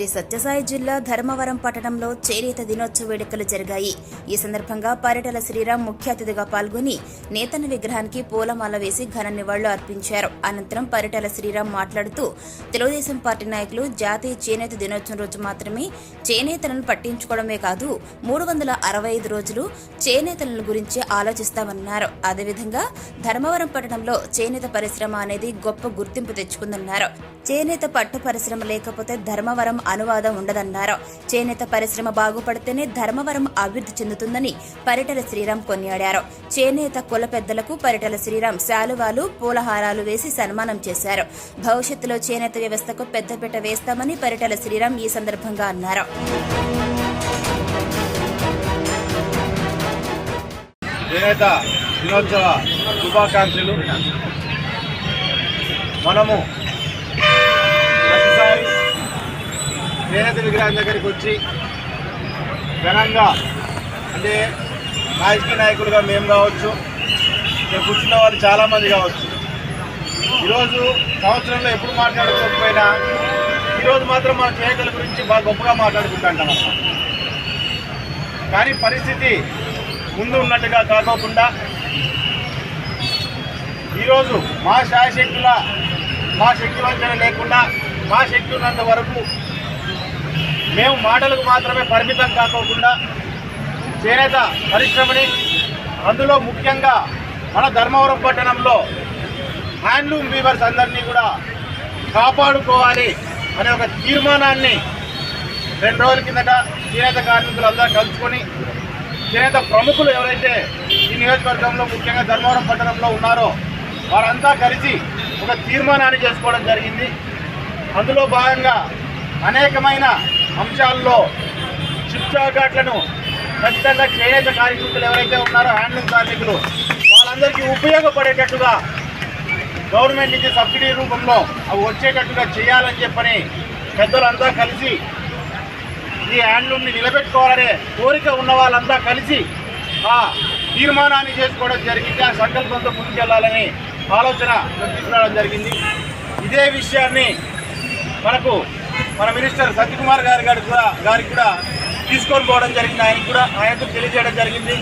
శ్రీ సత్యసాయి జిల్లా ధర్మవరం పట్టణంలో చేనేత దినోత్సవ వేడుకలు జరిగాయి. ఈ సందర్భంగా పరిటాల శ్రీరామ్ ముఖ్య అతిథిగా పాల్గొని నేతన్న విగ్రహానికి పూలమాల వేసి ఘన నివాళులు అర్పించారు. అనంతరం పరిటాల శ్రీరామ్ మాట్లాడుతూ తెలుగుదేశం పార్టీ నాయకులు జాతీయ చేనేత దినోత్సవం రోజు మాత్రమే చేనేతలను పట్టించుకోవడమే కాదు 365 రోజులు చేనేతల గురించి ఆలోచిస్తామన్నారు. అదేవిధంగా ధర్మవరం పట్టణంలో చేనేత పరిశ్రమ అనేది గొప్ప గుర్తింపు తెచ్చుకుందన్నారు. చేనేత పట్టు పరిశ్రమ లేకపోతే ధర్మవరం అనువాదం ఉండదన్నారు. చేనేత పరిశ్రమ బాగుపడితేనే ధర్మవరం అభివృద్ధి చెందుతుందని పరిటాల శ్రీరామ్ కొనియాడారు. చేనేత కుల పెద్దలకు పరిటాల శ్రీరామ్ శాలువాలు పూలహారాలు వేసి సన్మానం చేశారు. భవిష్యత్తులో చేనేత వ్యవస్థకు పెద్దపీట వేస్తామని పరిటాల శ్రీరామ్ ఈ సందర్భంగా అన్నారు. చేనేత దినోత్సవ శుభాకాంక్షలు. మనము ప్రతిసారి చేనేత విగ్రహం దగ్గరికి వచ్చి ఘనంగా అంటే రాజకీయ నాయకులుగా మేము కావచ్చు, ఇక్కడ కూర్చున్న వాళ్ళు చాలామంది కావచ్చు, ఈరోజు సంవత్సరంలో ఎప్పుడు మాట్లాడుకోకపోయినా ఈరోజు మాత్రం మన చేనేతల గురించి బాగా గొప్పగా మాట్లాడుకుంటాం. కానీ పరిస్థితి ముందు ఉన్నట్టుగా కాకోకుండా ఈరోజు మా శాయశక్తుల మా శక్తి వంచన లేకుండా మా శక్తి ఉన్నంత వరకు మేము మాటలకు మాత్రమే పరిమితం కాకోకుండా చేనేత పరిశ్రమని, అందులో ముఖ్యంగా మన ధర్మవరం పట్టణంలో హ్యాండ్లూమ్ వీవర్స్ అందరినీ కూడా కాపాడుకోవాలి అనే ఒక తీర్మానాన్ని 2 రోజుల కిందట చేనేత కార్మికులు అందరూ కలుసుకొని చేనేత ప్రముఖులు ఎవరైతే ఈ నియోజకవర్గంలో ముఖ్యంగా ధర్మవరం పట్టణంలో ఉన్నారో వారంతా కలిసి ఒక తీర్మానాన్ని చేసుకోవడం జరిగింది. అందులో భాగంగా అనేకమైన అంశాల్లో చిప్చాఘాట్లను ఖచ్చితంగా చేనేత కార్మికులు ఎవరైతే ఉన్నారో హ్యాండ్లూమ్ కార్మికులు వాళ్ళందరికీ ఉపయోగపడేటట్టుగా గవర్నమెంట్ నుంచి సబ్సిడీ రూపంలో అవి వచ్చేటట్టుగా చేయాలని చెప్పని పెద్దలంతా కలిసి ఈ హ్యాండ్లూమ్ని నిలబెట్టుకోవాలనే కోరిక ఉన్న వాళ్ళంతా కలిసి ఆ తీర్మానాన్ని చేసుకోవడం జరిగింది. ఆ సంకల్పంతో ముందుకెళ్లాలని ఆలోచన తీసుకురావడం జరిగింది. ఇదే విషయాన్ని మన మినిస్టర్ సత్యకుమార్ గారికి కూడా తీసుకొని పోవడం జరిగింది. ఆయనకు తెలియజేయడం జరిగింది.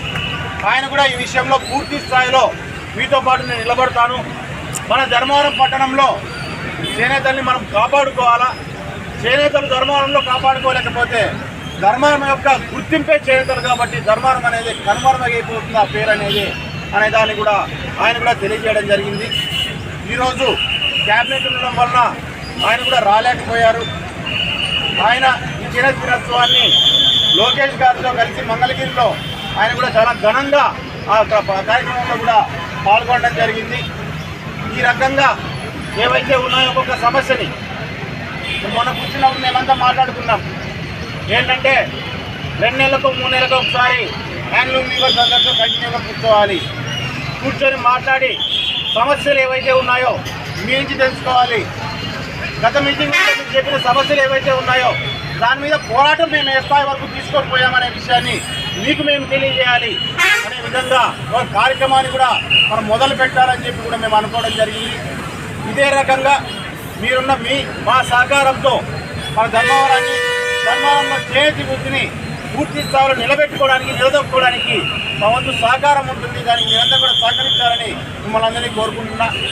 ఆయన కూడా ఈ విషయంలో పూర్తి స్థాయిలో మీతో పాటు నేను నిలబడతాను. మన ధర్మవరం పట్టణంలో చేనేతల్ని మనం కాపాడుకోవాలా. చేనేతలు ధర్మవరంలో కాపాడుకోలేకపోతే ధర్మవరం యొక్క గుర్తింపే చేనేతలు కాబట్టి ధర్మవరం అనేది కనుమరుగైపోతుంది ఆ పేరు అనే దాన్ని కూడా ఆయన కూడా తెలియజేయడం జరిగింది. ఈరోజు క్యాబినెట్ ఉండడం వలన ఆయన కూడా రాలేకపోయారు. ఆయన ఈ చేనేత దినోత్సవాన్ని లోకేష్ గారితో కలిసి మంగళగిరిలో ఆయన కూడా చాలా ఘనంగా ఆ కార్యక్రమంలో కూడా పాల్గొనడం జరిగింది. ఈ రకంగా ఏవైతే ఉన్నాయో ఒక్కొక్క సమస్యని మొన్న కూర్చున్నప్పుడు మేమంతా మాట్లాడుకున్నాం. ఏంటంటే 2 నెలలకు 3 నెలలకు ఒకసారి హ్యాండ్లూమ్ వీవర్స్ అందరితో కంటిన్యూగా కూర్చొని మాట్లాడి సమస్యలు ఏవైతే ఉన్నాయో మీ నుంచి తెలుసుకోవాలి. గత మీటింగ్లో మీకు చెప్పిన సమస్యలు ఏవైతే ఉన్నాయో దాని మీద పోరాటం మేము ఏ స్థాయి వరకు తీసుకొని పోయామనే విషయాన్ని మీకు మేము తెలియజేయాలి అనే విధంగా ఒక కార్యక్రమాన్ని కూడా మనం మొదలు పెట్టాలని చెప్పి కూడా మేము అనుకోవడం జరిగింది. ఇదే రకంగా మీరున్న మా సహకారంతో మన ధర్మవరంలో చేతి వృత్తిని పూర్తి స్థాయిలో నిలదొక్కుకోవడానికి మా వంతు సహకారం ఉంటుంది. దానికి మీరందరూ కూడా సహకరించాలని మిమ్మల్ని అందరినీ కోరుకుంటున్నా.